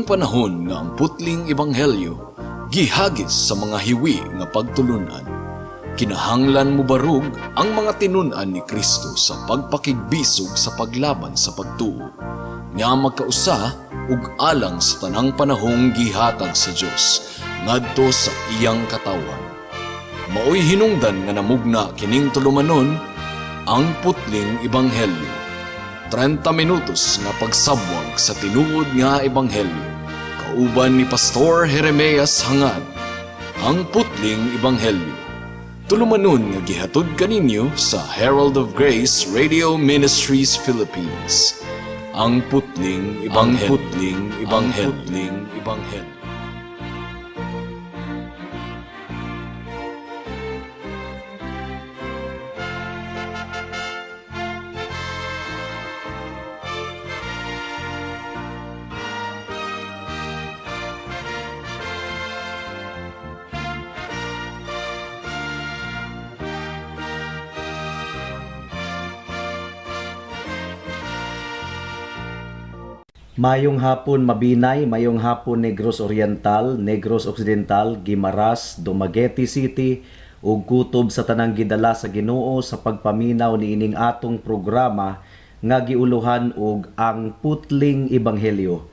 tanang panahon nga ang putling ebanghelyo gihagit sa mga hiwi nga pagtulunan. Kinahanglan mo barug ang mga tinun-an ni Kristo sa pagpakigbisog sa paglaban sa pagtuo, nga magkausa ug alang sa tanang panahong gihatag sa Dios ngadto sa iyang katawan. Maoy hinungdan nga namugna kining tulumanon ang putling ebanghelyo. 30 minutos nga pagsabwag sa tinuod nga ebanghelyo. Kauban ni Pastor Jeremias Hangad, ang putling ebanghelyo. Tulumanon nga gihatod kaninyo sa Herald of Grace Radio Ministries Philippines. Ang putling ebanghelyo. Ang putling ebanghelyo. Mayong hapon Mabinay, mayong hapon Negros Oriental, Negros Occidental, Guimaras, Dumaguete City, ug kutob sa tanang gidala sa Ginoo sa pagpaminaw niining atong programa nga giuluhan og ang putling ebanghelyo.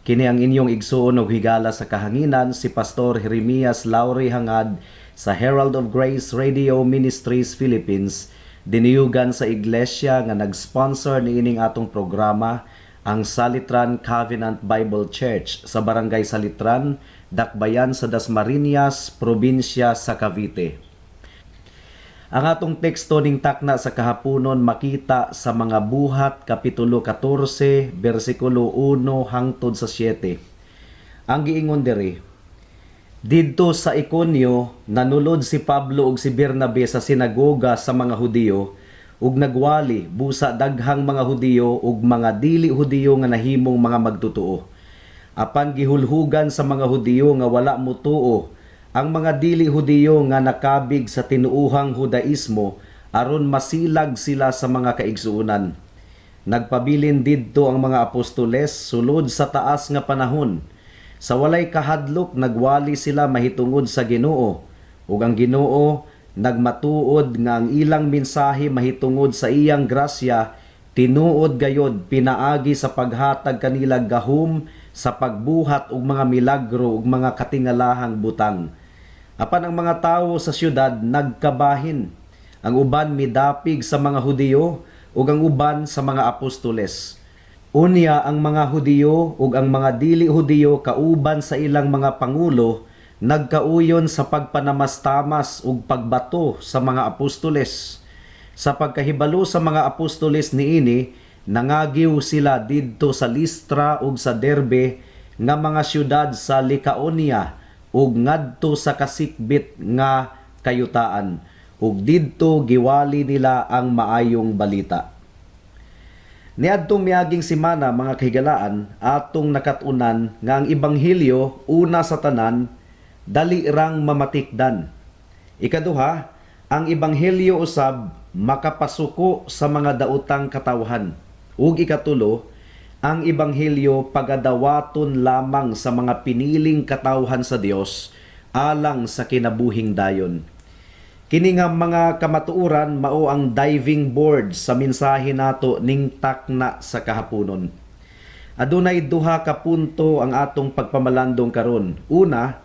Kini ang inyong igsuon og higala sa kahanginan si Pastor Jeremias Lauri Hangad sa Herald of Grace Radio Ministries Philippines, diniyugan sa iglesia nga nag-sponsor niining atong programa, ang Salitran Covenant Bible Church sa Barangay Salitran, Dakbayan sa Dasmariñas, Probinsya sa Cavite. Ang atong teksto ning takna sa kahaponon makita sa mga buhat kapitulo 14 bersikulo 1 hangtod sa 7. Ang giingon diri: Didto sa Iconio nanulod si Pablo ug si Bernabe sa sinagoga sa mga Hudiyo, ug nagwali busa daghang mga Hudiyo ug mga dili Hudiyo nga nahimong mga magtutuo. Apan gihulhugan sa mga Hudiyo nga wala mutuo ang mga dili Hudiyo nga nakabig sa tinuuhang Judaismo aron masilag sila sa mga kaigsuonan. Nagpabilin didto ang mga apostoles sulod sa taas nga panahon. Sa walay kahadlok nagwali sila mahitungod sa Ginoo, ug ang Ginoo nagmatuod nga ang ilang mensahe mahitungod sa iyang grasya, tinuod gayod pinaagi sa paghatag kanila gahom sa pagbuhat og mga milagro ug mga katingalahang butang. Apan ang mga tawo sa syudad nagkabahin, ang uban midapig sa mga Hudiyo ug ang uban sa mga apostoles. Unya ang mga Hudiyo ug ang mga dili Hudiyo kauban sa ilang mga pangulo nagkauyon sa pagpanamastamas ug pagbato sa mga apostoles. Sa pagkahibalo sa mga apostoles niini, nangagiw sila didto sa Listra ug sa Derbe nga mga syudad sa Lycaonia ug ngadto sa kasikbit nga kayutaan, ug didto giwali nila ang maayong balita. Niadtong miaging semana mga kahigalaan, atong nakatunan nga ang ebanghelyo una sa tanan dali rang mamatikdan. Ikaduha, ang ebanghelyo usab makapasuko sa mga daotang katawhan. Ug ikatulo, ang ebanghelyo pagadawaton lamang sa mga piniling katawhan sa Dios alang sa kinabuhing dayon. Kini nga mga kamatuoran mao ang diving board sa mensahe nato ning takna sa kahaponon. Adunay duha ka punto ang atong pagpamalandong karon. Una,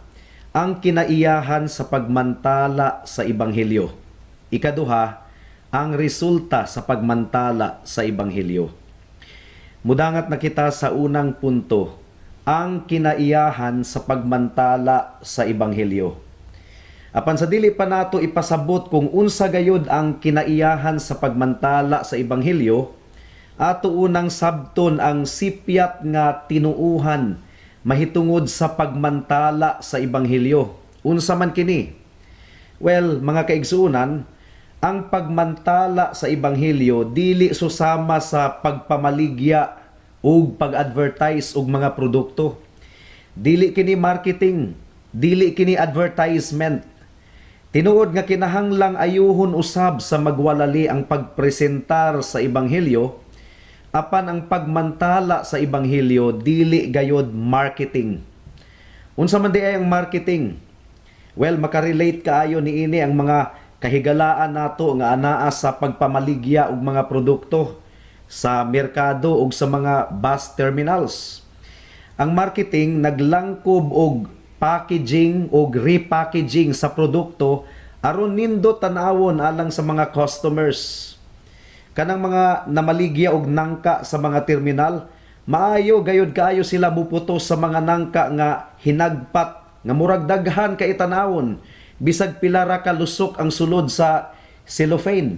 ang kinaiyahan sa pagmantala sa ebanghelyo. Ikaduha, ang resulta sa pagmantala sa ebanghelyo. Mudangat na kita sa unang punto, ang kinaiyahan sa pagmantala sa ebanghelyo. Apan sa dili pa nato ipasabot kung unsa gayud ang kinaiyahan sa pagmantala sa ebanghelyo, ato unang sabton ang sipyat nga tinuuhan mahitungod sa pagmantala sa ebanghelyo. Unsa man kini? Well, mga kaigsuonan, ang pagmantala sa ebanghelyo dili susama sa pagpamaligya ug pag-advertise og mga produkto. Dili kini marketing, dili kini advertisement. Tinuod nga kinahanglang ayuhon usab sa magwalali ang pagpresentar sa ebanghelyo, apan ang pagmantala sa ebanghelyo dili gayod marketing. Unsa man di ay ang marketing? Well, makarelate kaayo niini ang mga kahigalaan nato nga anaa sa pagpamaligya og mga produkto sa merkado ug sa mga bus terminals. Ang marketing naglangkob og packaging og repackaging sa produkto aron nindot tan-awon alang sa mga customers. Kanang mga namaligya og nangka sa mga terminal, maayo gayud kaayo sila muputos sa mga nangka nga hinagpat nga murag daghan kay tanawon bisag pila ra ka lusok ang sulod sa cellophane.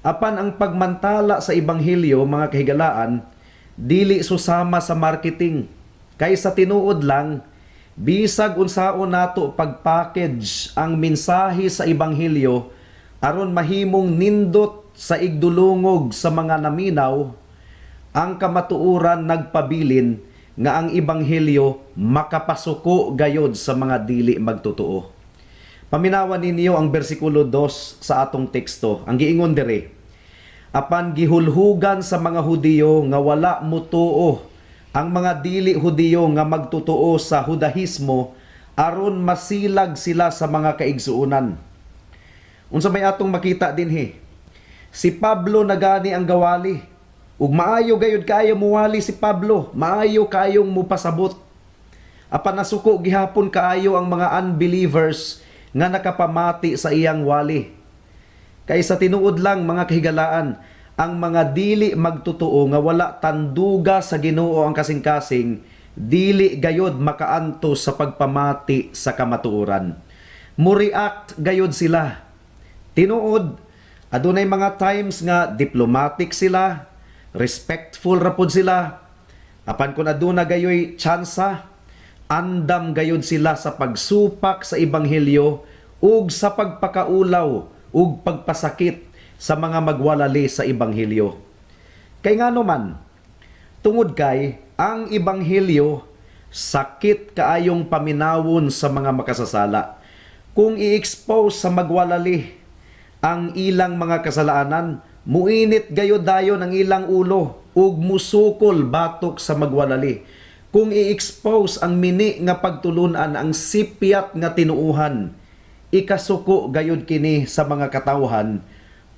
Apan ang pagmantala sa ebanghelyo, mga kahigalaan, dili susama sa marketing. Kay sa tinuod lang, bisag unsaon nato pagpackage ang mensahe sa ebanghelyo aron mahimong nindot sa igdulungog sa mga naminaw, ang kamatuoran nagpabilin nga ang ebanghelyo makapasuko gayod sa mga dili magtotoo. Paminawan ninyo ang bersikulo 2 sa atong teksto. Ang giingon dire, apan gihulhugan sa mga Hudiyo nga wala mutuo ang mga dili Hudiyo nga magtotoo sa Judahismo aron masilag sila sa mga kaigsuonan. Unsa may atong makita dinhi? Si Pablo nagani ang gawali. Ug maayo gayud kaayo muwali si Pablo, maayo kaayong mupasabot. Apan nasuko gihapon kaayo ang mga unbelievers nga nakapamati sa iyang wali. Kay sa tinuod lang, mga kahigalaan, ang mga dili magtotoo nga wala tanduga sa Ginoo ang kasing-kasing, dili gayod makaanto sa pagpamati sa kamatuoran. Mo-react gayod sila. Tinuod, adunay mga times nga diplomatic sila, respectful ra pud sila. Apan kung aduna gayoy tsansa, andam gayod sila sa pagsupak sa ebanghelyo ug sa pagpakaulaw ug pagpasakit sa mga magwalali sa ebanghelyo. Kay ngano man, tungod kay ang ebanghelyo sakit kaayong paminawon sa mga makasasala. Kung i-expose sa magwalali ang ilang mga kasalanan, muinit gayod dayon ang ilang ulo ug musukol batok sa magwalali. Kung i-expose ang mini nga pagtulunan, ang sipyat nga tinuuhan, ikasuko gayod kini sa mga katawhan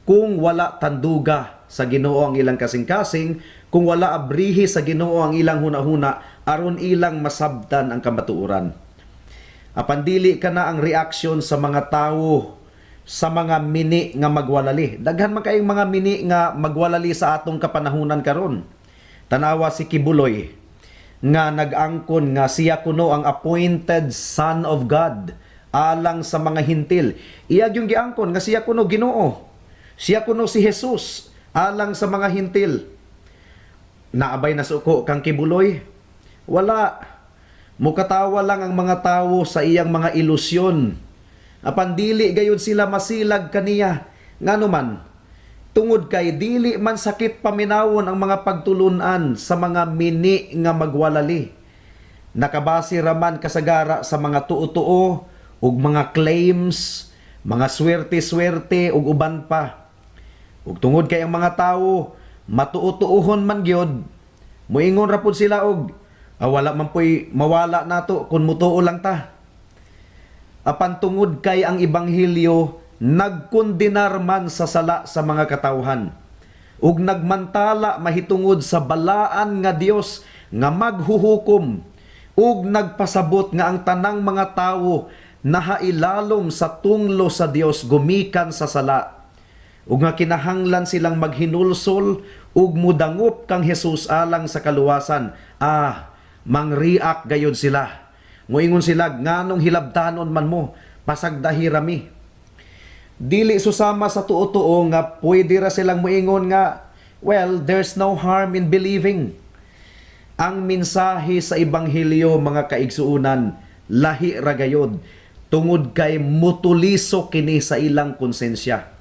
kung wala tanduga sa Ginoo ang ilang kasing-kasing, kung wala abrihi sa Ginoo ang ilang hunahuna aron ilang masabtan ang kamatuoran. Apan dili kana ang reaksyon sa mga tawo sa mga mini nga magwalali. Daghan man kayong mga mini nga magwalali sa atong kapanahunan karon. Tanawa si Kibuloy nga nag-angkon nga siya kuno ang appointed son of God alang sa mga hintil. Iyag yung giangkon nga siya kuno Ginoo. Siya kuno si Jesus alang sa mga hintil. Naabay na suko kang Kibuloy? Wala. Mukatawa lang ang mga tawo sa iyang mga ilusyon. Apan dili gayud sila masilag kaniya. Ngano man, tungod kay dili man sakit paminawon ang mga pagtulunan sa mga mini nga magwalali. Nakabase raman kasagara sa mga tuo-tuo ug mga claims, mga swerte-swerte ug uban pa. Ug tungod kay ang mga tawo matuo-tuohon man gyud, moingon ra pud sila og wala man po'y mawala nato kung mutuo lang ta. Apan tungod kay ang ebanghelyo nagkondenar man sa sala sa mga katawhan ug nagmantala mahitungod sa balaan nga Dios nga maghuhukom ug nagpasabot nga ang tanang mga tawo nahailalom sa tunglo sa Dios gumikan sa sala ug nga kinahanglan silang maghinulsol ug mudangop kang Hesus alang sa kaluwasan. Mangriak gayod sila. Moingon sila, nganong hilabtanon man mo, pasagdahi rami. Dili susama sa tuo-tuo nga pwede ra silang moingon nga, well, there's no harm in believing. Ang mensahe sa ebanghelyo, mga kaigsuunan, lahi ra gayod, tungod kay mutuliso kini sa ilang konsensya.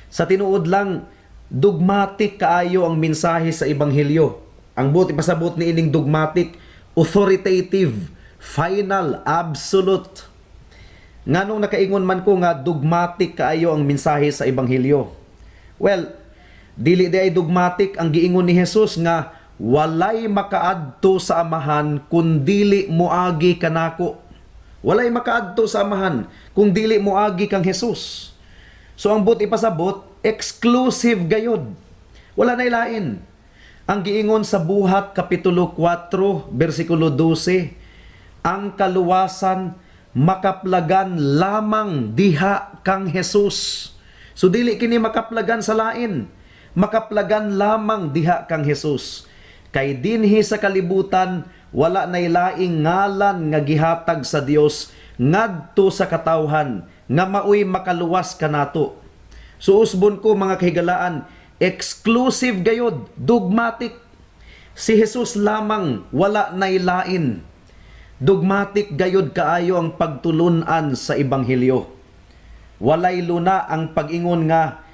Sa tinuod lang, dogmatic kaayo ang mensahe sa ebanghelyo. Ang buti pasabot ni ining dogmatic, authoritative, final, absolute. Nganong nakaingon man ko nga dogmatic kaayo ang mensahe sa ebanghelyo? Well, Dili di ay dogmatic ang giingon ni Jesus nga walay makaadto sa amahan kung dili moagi kanako. Walay makaadto sa amahan kung dili moagi kang Jesus. So ang buti pasabot, exclusive gayod. Wala na ilain. Ang giingon sa Buhat Kapitulo 4, versikulo 12, ang kaluwasan makaplagan lamang diha kang Jesus. So dili kini makaplagan sa lain. Makaplagan lamang diha kang Jesus. Kay dinhi sa kalibutan, wala nay laing ngalan nga gihatag sa Dios ngadto sa katawhan nga maoy makaluwas kanato. So usbon ko mga kahigalaan, exclusive gayod, dogmatic. Si Jesus lamang, wala nay lain. Dogmatic gayod kaayo ang pagtulunan sa ebanghelyo. Walay luna ang pag-ingon nga,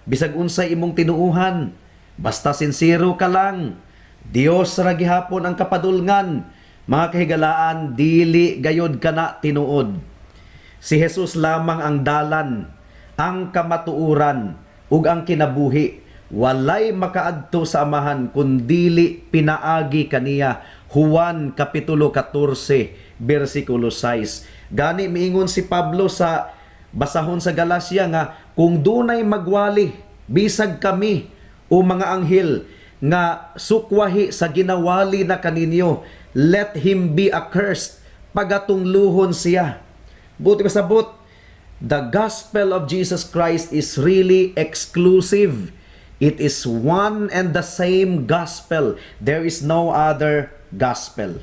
bisag unsay imong tinuuhan, basta sincero ka lang. Dios ra gihapon ang kapadulngan. Mga kahigalaan, dili gayod kana tinuod. Si Jesus lamang ang dalan, ang kamatuuran, ug ang kinabuhi. Walay makaadto sa amahan kun dili pinaagi kaniya. Juan Kapitulo 14, versikulo 6. Gani miingon si Pablo sa basahon sa Galacia nga, kung dunay magwali, bisag kami o mga anghel nga sukwahi sa ginawali na kaninyo, let him be accursed, pagatungluhon siya. Buti pasabot, the gospel of Jesus Christ is really exclusive. It is one and the same gospel. There is no other gospel.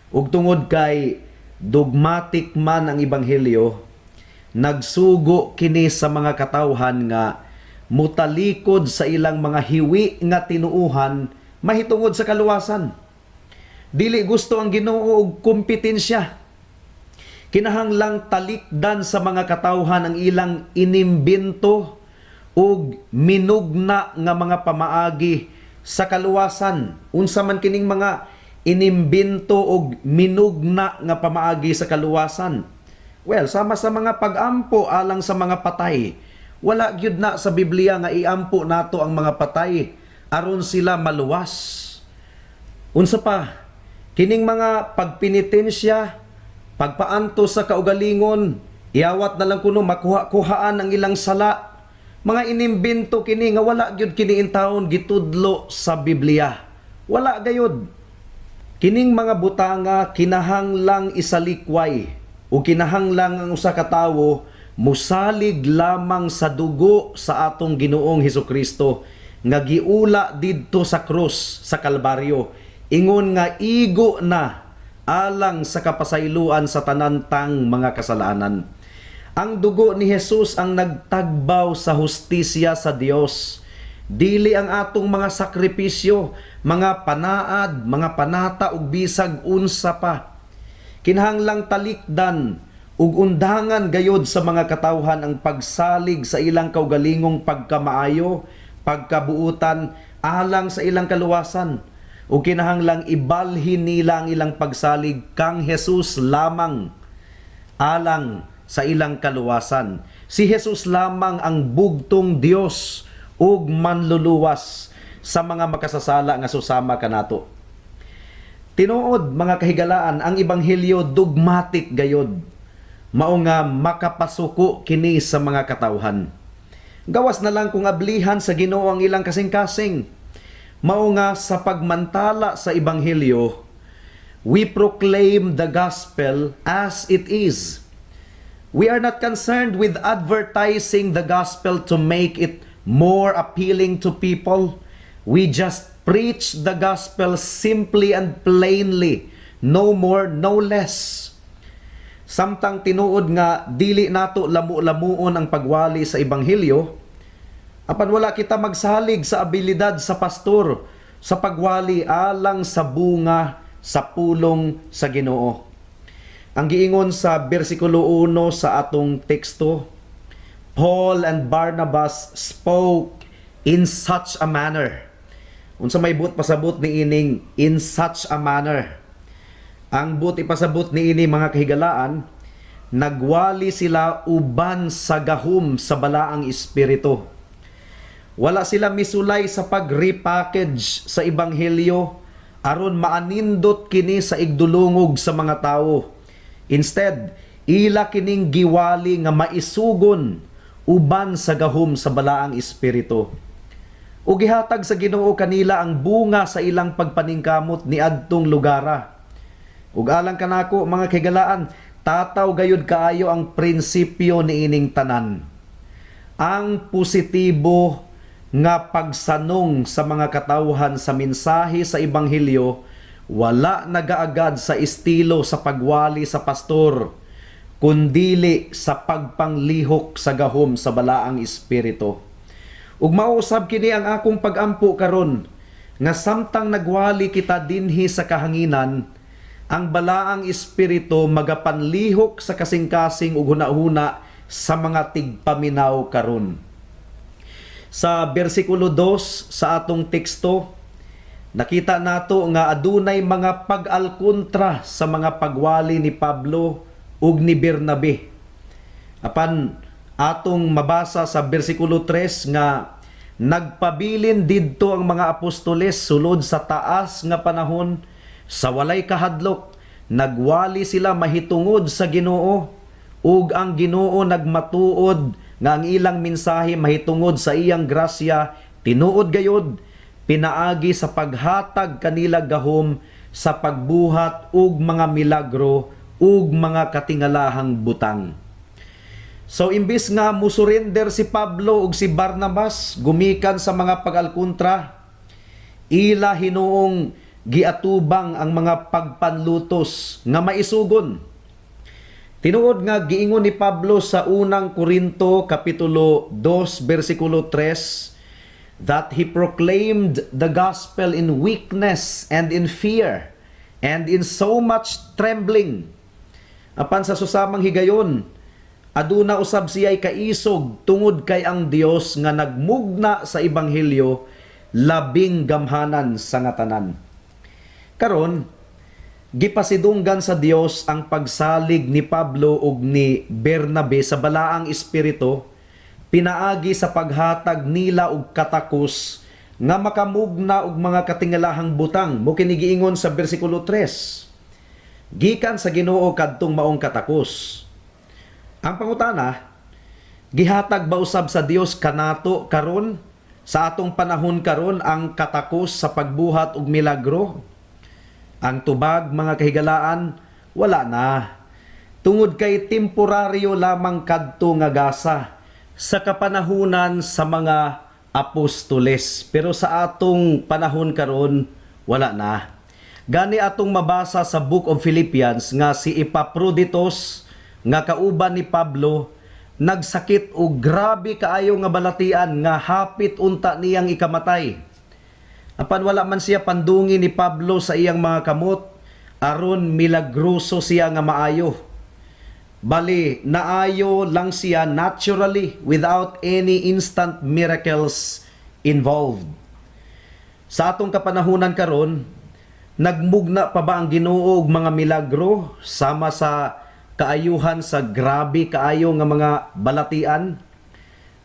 Ug tungod kay dogmatic man ang ebanghelyo, nagsugo kini sa mga katawhan nga mutalikod sa ilang mga hiwi nga tinuuhan mahitungod sa kaluwasan. Dili gusto ang Ginoo og kompetensya. Kinahanglang talikdan sa mga katawhan ang ilang inimbento ug minugna nga mga pamaagi sa kaluwasan. Unsa man kining mga inimbento ug minugna nga pamaagi sa kaluwasan? Well, sama sa mga pag-ampo alang sa mga patay. Wala gyud na sa Biblia nga iampo nato ang mga patay aron sila maluwas. Unsa pa? Kining mga pagpinitensya, pagpaanto sa kaugalingon, iawat na lang kuno makuha-kuhaan ang ilang sala. Mga inimbento kini nga wala gyud kini intawon gitudlo sa Biblia. Wala gayud. Kining mga butanga kinahanglang isalikway o kinahanglang ang usa ka tawo musalig lamang sa dugo sa atong Ginoong Hesukristo nga giula didto sa krus sa Kalbaryo, ingon nga igo na alang sa kapasayloan sa tanantang mga kasalanan. Ang dugo ni Jesus ang nagtagbaw sa hustisya sa Dios. Dili ang atong mga sakripisyo, mga panaad, mga panata ug bisag unsa pa. Kinahanglang talikdan ug undangan gayod sa mga katawhan ang pagsalig sa ilang kaugalingong pagkamaayo, pagkabuutan alang sa ilang kaluwasan. Ug kinahanglang ibalhin nila ang ilang pagsalig kang Jesus lamang alang sa ilang kaluwasan. Si Jesus lamang ang bugtong Dios ug manluluwas sa mga makasasala nga susama kanato. Tinuod mga kahigalaan, ang ebanghelyo dogmatic gayod. Mao nga makapasuko kini sa mga katawhan. Gawas na lang kung ablihan sa Ginoo ang ilang kasing-kasing. Mao nga sa pagmantala sa ebanghelyo, we proclaim the gospel as it is. We are not concerned with advertising the gospel to make it more appealing to people. We just preach the gospel simply and plainly, no more, no less. Samtang tinuod nga dili nato lamu-lamuon ang pagwali sa ebanghelyo, apan wala kita magsalig sa abilidad sa pastor sa pagwali alang sa bunga sa pulong sa Ginoo. Ang giingon sa bersikulo 1 sa atong teksto, Paul and Barnabas spoke in such a manner. Unsa may but pasabot ni ining in such a manner. Ang but ipasabot ni ini mga kahigalaan, nagwali sila uban sa gahom sa balaang espiritu. Wala sila misulay sa pag-repackage sa ebanghelyo aron maanindot kini sa igdulungog sa mga tawo. Instead, ila kining giwali nga maisugon uban sa gahom sa balaang espiritu. Ug gihatag sa Ginoo kanila ang bunga sa ilang pagpaningkamot ni adtong lugara. Ug alang kanako mga kaigalaan, tataw gayud kaayo ang prinsipyo niining tanan. Ang positibo nga pagsanong sa mga katawhan sa mensahe sa ebanghelyo wala nagaagad sa estilo sa pagwali sa pastor, kundili sa pagpanglihok sa gahom sa balaang espiritu. Ug mausab kini ang akong pagampo karon nga samtang nagwali kita dinhi sa kahanginan, ang balaang espiritu magapanlihok sa kasing-kasing ug hunahuna sa mga tigpaminaw karon. Sa bersikulo 2 sa atong teksto, nakita nato nga adunay mga pag-alkontra sa mga pagwali ni Pablo ug ni Bernabe. Apan atong mabasa sa bersikulo 3 nga nagpabilin didto ang mga apostoles sulod sa taas nga panahon sa walay kahadlok, nagwali sila mahitungod sa Ginoo ug ang Ginoo nagmatuod nga ang ilang mensahe mahitungod sa iyang grasya tinuod gayod, pinaagi sa paghatag kanila gahom sa pagbuhat ug mga milagro ug mga katingalahang butang. So imbis nga musurrender si Pablo ug si Barnabas gumikan sa mga pag-alkontra, ila hinuong giatubang ang mga pagpanlutos nga maisugon. Tinuod nga giingon ni Pablo sa unang Korinto kapitulo 2 bersikulo 3 that he proclaimed the gospel in weakness and in fear and in so much trembling. Apan sa susamang higayon, aduna usab siya'y kaisog tungod kay ang Dios nga nagmugna sa ebanghelyo labing gamhanan sa nga tanan. Karon, gipasidunggan sa Dios ang pagsalig ni Pablo ug ni Bernabe sa balaang espiritu, pinaagi sa paghatag nila og katakos nga makamugna og mga katingalahang butang. Mo kini giingon sa bersikulo 3. Gikan sa Ginoo kadtong maong katakos. Ang pangutana, gihatag ba usab sa Dios kanato karon sa atong panahon karon ang katakos sa pagbuhat og milagro? Ang tubag, mga kahigalaan, wala na. Tungod kay temporaryo lamang kadto nga gasa sa kapanahunan sa mga apostoles. Pero sa atong panahon karon wala na. Gani atong mabasa sa Book of Philippians nga si Epaphroditus nga kauban ni Pablo nagsakit og grabe kaayo nga balatian nga hapit unta niyang ikamatay. Apan wala man siya pandungi ni Pablo sa iyang mga kamot, aron milagroso siya nga maayo. Bali, naayo lang siya naturally without any instant miracles involved. Sa atong kapanahunan karon, nagmugna pa ba ang Ginoo og mga milagro sama sa kaayuhan sa grabe kaayo nga mga balatian?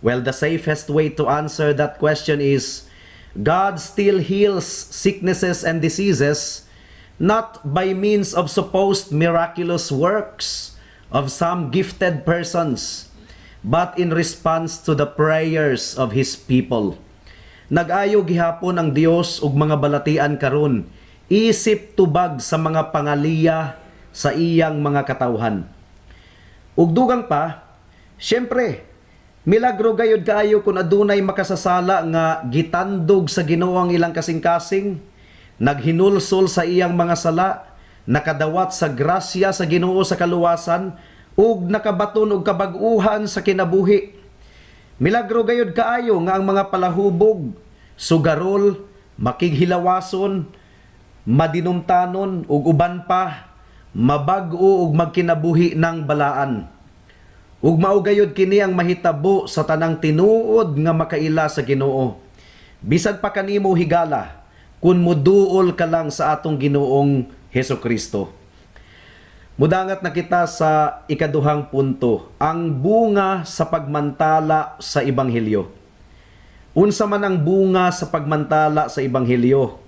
Well, the safest way to answer that question is God still heals sicknesses and diseases, not by means of supposed miraculous works of some gifted persons, but in response to the prayers of His people. Nag-ayo gihapon ang Dios og mga balatian karon, isip tubag sa mga pangaliya sa iyang mga katawhan. Ug dugang pa, syempre, milagro gayud kaayo kung adunay makasasala nga gitandog sa Ginoo ang ilang kasing-kasing, naghinulsol sa iyang mga sala, nakadawat sa grasya sa Ginoo sa kaluwasan, ug nakabaton og kabag-uhan sa kinabuhi. Milagro gayud kaayo nga ang mga palahubog, sugarol, makighilawason, madinumtanon ug uban pa mabag-o ug magkinabuhi ng balaan. Ug mao gayud kini ang mahitabo sa tanang tinuod nga makaila sa Ginoo. Bisan pa kanimo higala kun muduol ka lang sa atong Ginoong Hesukristo. Mudangat na kita sa ikaduhang punto, ang bunga sa pagmantala sa ebanghelyo. Unsa man ang bunga sa pagmantala sa ebanghelyo?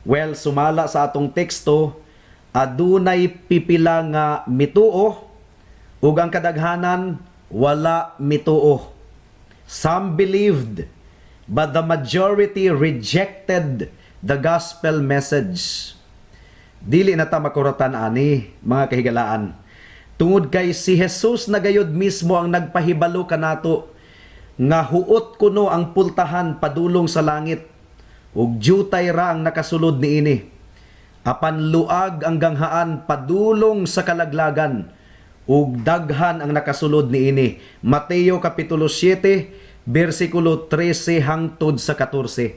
Well, sumala sa atong teksto, adunay pipila nga mituo ug ang kadaghanan wala mituo. Some believed, but the majority rejected the gospel message. Dili na ta makuratan ani, mga kahigalaan. Tungod kay si Jesus na gayud mismo ang nagpahibalo kanato nga huot kuno ang pultahan padulong sa langit ug jutay ra ang nakasulod niini. Apan luag ang ganghaan padulong sa kalaglagan ug daghan ang nakasulod niini. Mateo kapitulo 7 bersikulo 13 hangtod sa 14.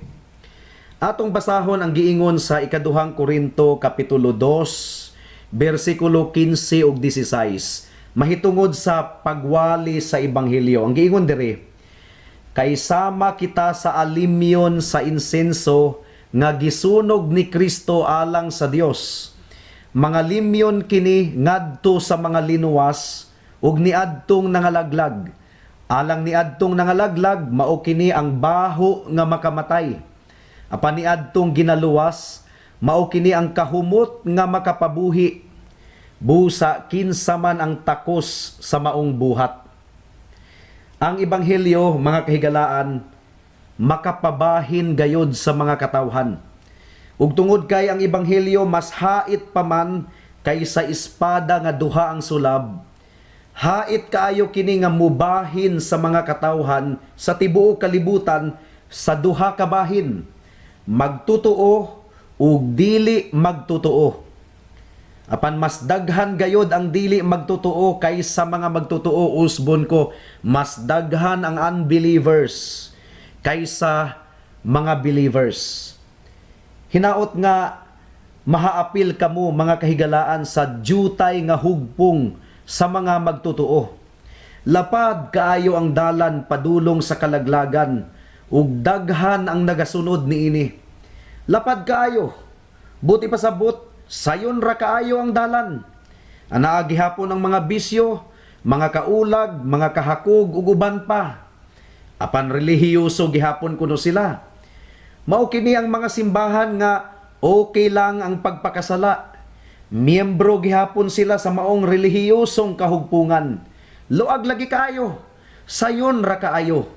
Atong basahon ang giingon sa ikaduhang Korinto kapitulo 2 bersikulo 15 ug 16 mahitungod sa pagwali sa ebanghelyo. Ang giingon diri, kay sama kita sa alimyon sa insenso nga gisunog ni Kristo alang sa Dios. Mga limyon kini ngadto sa mga linuwas ug niadtong nangalaglag. Alang niadtong nangalaglag mao kini ang baho nga makamatay. Apan niadtong ginaluwas mao kini ang kahumot nga makapabuhi. Busa kinsa man ang takos sa maong buhat. Ang ebanghelyo, mga kahigalaan, makapabahin gayod sa mga katawhan. Ug tungod kay ang ebanghelyo mas hait pa man kaysa espada nga duha ang sulab, hait kaayo kini nga mubahin sa mga katawhan sa tibuok kalibutan sa duha ka bahin, magtutuo ug dili magtutuo. Apan mas daghan gayod ang dili magtutuo kaysa mga magtutuo, usbon ko, mas daghan ang unbelievers kaysa mga believers. Hinaot nga mahaapil kamo, mga kahigalaan, sa jutay nga hugpong sa mga magtutuo. Lapad kaayo ang dalan padulong sa kalaglagan ug daghan ang nagasunod niini. Lapad kaayo, buti pasabot, sayon ra kaayo ang dalan. Anaa gihapon ang mga bisyo, mga kaulag, mga kahakog ug uban pa. Apan relihiyoso gihapon kuno sila. Mao kini ang mga simbahan nga okay lang ang pagpakasala. Miyembro gihapon sila sa maong relihiyosong kahugpungan. Luag lagi kaayo, sayon ra kaayo.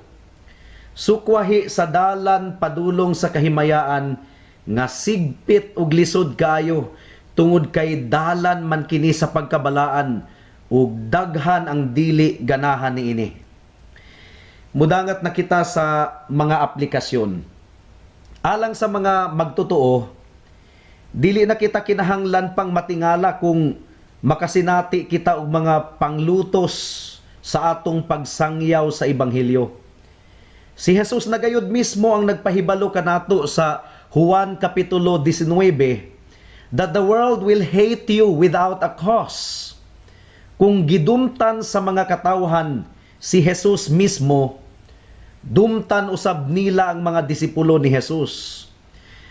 Sukwahi sa dalan padulong sa kahimayaan nga sigpit ug lisod kaayo, tungod kay dalan man kini sa pagkabalaan ug daghan ang dili ganahan niini. Mudangat na kita sa mga aplikasyon. Alang sa mga magtutuo, dili na kita kinahanglan pang matingala kung makasinati kita og mga panglutos sa atong pagsangyaw sa ebanghelyo. Si Jesus na gayud mismo ang nagpahibalo kanato sa Juan kapitulo 19 that the world will hate you without a cause. Kung gidumtan sa mga katawhan si Jesus mismo, dumtan usab nila ang mga disipulo ni Jesus.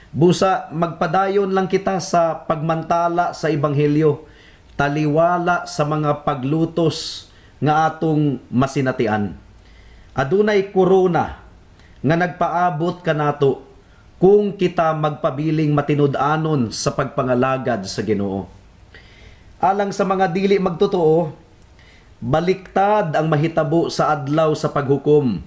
Busa magpadayon lang kita sa pagmantala sa ebanghelyo, taliwala sa mga paglutos nga atong masinatian. Adunay korona nga nagpaabot kanato kung kita magpabiling matinud-anon sa pagpangalagad sa Ginoo. Alang sa mga dili magtotoo, baliktad ang mahitabo sa adlaw sa paghukom.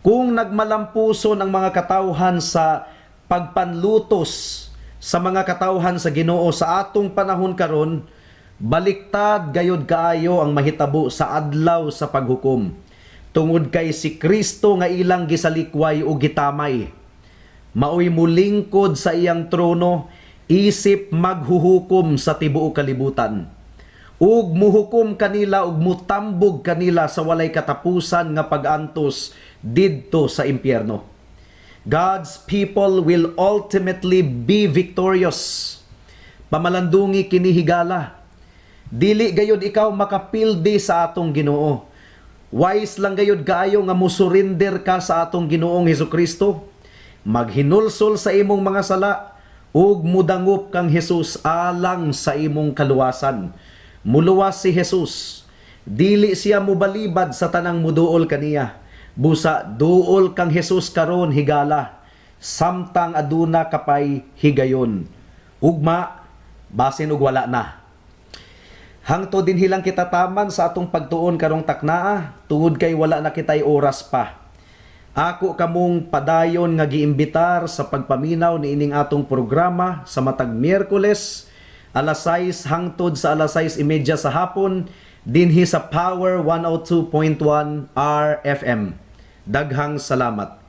Kung nagmalampuson ang mga katawhan sa pagpanlutos sa mga katawhan sa Ginoo sa atong panahon karon, baliktad gayud kaayo ang mahitabo sa adlaw sa paghukom. Tungod kay si Kristo nga ilang gisalikway o gitamay, maoy mulingkod sa iyang trono, isip maghuhukom sa tibuok kalibutan. Ug muhukom kanila ug mutambog kanila sa walay katapusan nga pag-antos didto sa impyerno. God's people will ultimately be victorious. Pamalandungi kini higala. Dili gayud ikaw makapildi sa atong Ginoo. Wise lang gayud kaayo nga musurinder ka sa atong Ginoong Hesukristo. Maghinulsol sa imong mga sala ug mudangop kang Jesus alang sa imong kaluwasan. Muluwas si Jesus. Dili siya mubalibad sa tanang muduol kaniya. Busa duol kang Hesus karon higala, samtang aduna kapay higayon. Ugma, basin ug wala na. Hangtod din hilang kita taman sa atong pagtuon karong taknaa, tungod kay wala na kitay oras pa. Ako kamong padayon nga giimbitar sa pagpaminaw ni ining atong programa sa matag Miyerkules, alas 6 hangtod sa alas 6:30 sa hapon, dinhi sa Power 102.1 RFM. Daghang salamat.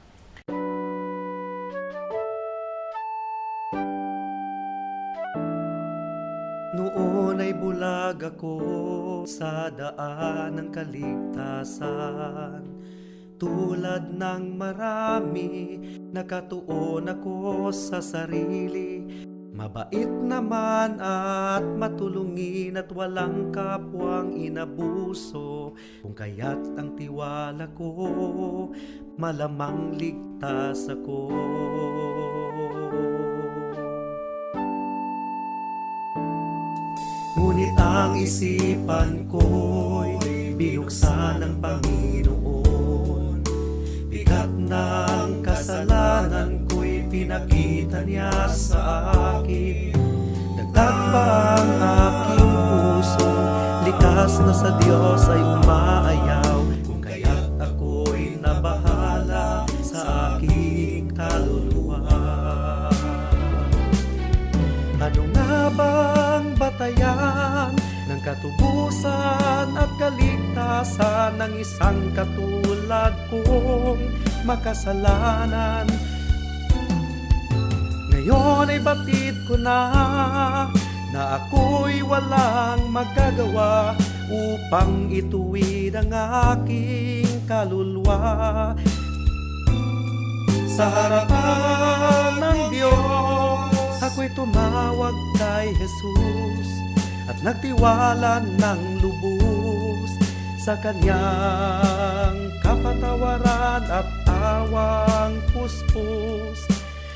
Noon ay bulag ako sa daan ng kaligtasan. Tulad ng marami, nakatuon ako sa sarili. Mabait naman at matulungin at walang kapwang inabuso. Kung kaya't ang tiwala ko, malamang ligtas ako. Ngunit ang isipan ko'y binuksan ng Panginoon. Bigat ng kasalanan ko'y pinakita niya sa akin. Dagdag pa ang aking puso, likas na sa Diyos ay umaayaw. Kung kaya't ako'y nabahala sa aking kaluluwa. Ano nga bang batayan ng katubusan at kaligtasan ng isang katulad kong makasalanan? Ngayon ay batid ko na ako'y walang magagawa upang ituwid ang aking kaluluwa. Sa harapan ng Diyos, ako'y tumawag kay Jesus at nagtiwala ng lubos sa Kanyang kapatawaran at awang puspos.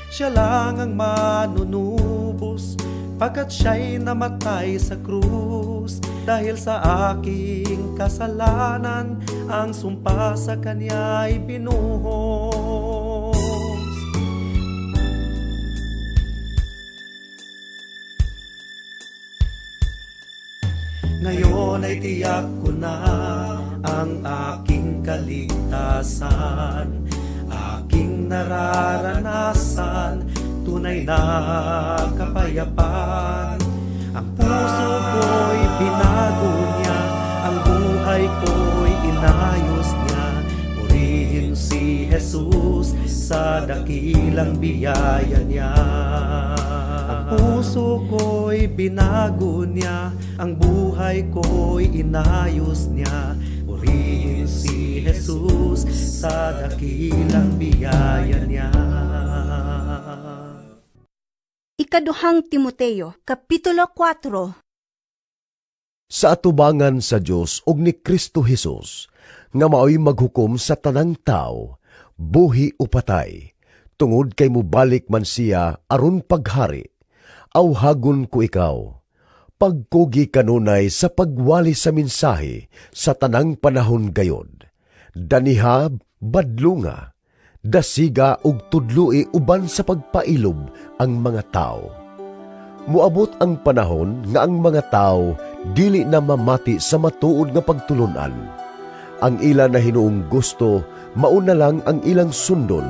Siya lang ang manunubos pagkat siya'y namatay sa krus. Dahil sa aking kasalanan, ang sumpa sa Kanya'y binuhos. Ngayon ay tiyak ko na ang aking kaligtasan, aking nararanasan, tunay na kapayapaan. Ang puso ko'y binago niya, ang buhay ko'y inayos niya. Purihin si Jesus sa dakilang biyaya niya. Ang puso ko'y binago niya, ang buhay ko'y inayos niya. Purihin si Jesus sa dakilang biyaya niya. Ikaduhang Timoteo, Kapitulo 4. Sa atubangan sa Dios ug ni Kristo Jesus, nga maoy maghukom sa tanang tao, buhi o patay, tungod kay mubalik man siya aron paghari. Awhagon ko ikaw, pagkugi kanunay sa pagwali sa mensahe sa tanang panahon gayod. Daniha, badlunga, dasiga ug tudloi uban sa pagpailob ang mga tao. Muabot ang panahon nga ang mga tao dili na mamati sa matuod nga pagtulunan. Ang ila na hinuong gusto, mauna lang ang ilang sundon,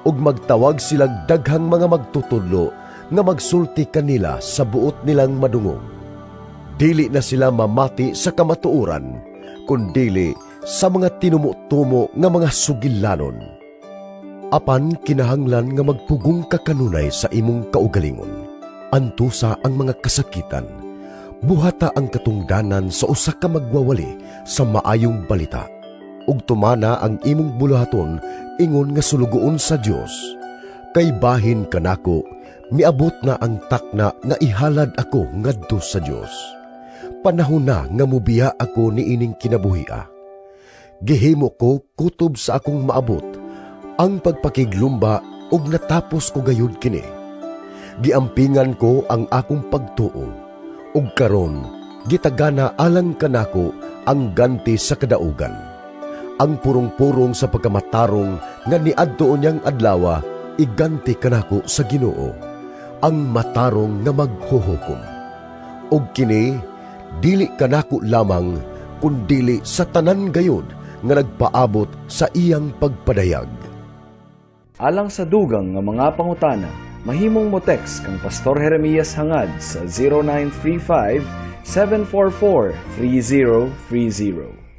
ug magtawag silang daghang mga magtutudlo nga magsulti kanila sa buot nilang madungog. Dili na sila mamati sa kamatuoran, kundili sa mga tinumo-tumo nga mga sugilanon. Apan kinahanglan nga magpugong ka kanunay sa imong kaugalingon. Antusa ang mga kasakitan, buhata ang katungdanan sa usa ka magwawali sa maayong balita, ug tumana ang imong buluhaton ingon nga sulugoon sa Dios. Kay bahin kanako, miabot na ang takna nga ihalad ako ngadto sa Dios. Panahon na nga mubiya ako ni ining kinabuhia. Gihimo ko kutob sa akong maabot ang pagpakiglumba ug natapos ko gayud kini. Giampingan ko ang akong pagtuo, ug karon gitagana alang kanako ang ganti sa kadaugan. ang purong-purong sa pagkamatarong nga niadto niyang adlawa iganti kanako sa Ginoo, ang matarong nga maghuhukom. Og kini dili kanako lamang kundili sa tanan gayud nga nagpaabot sa iyang pagpadayag. Alang sa dugang nga mga pangutana, mahimong mo text kang Pastor Jeremias hangad sa 0935 744 3030.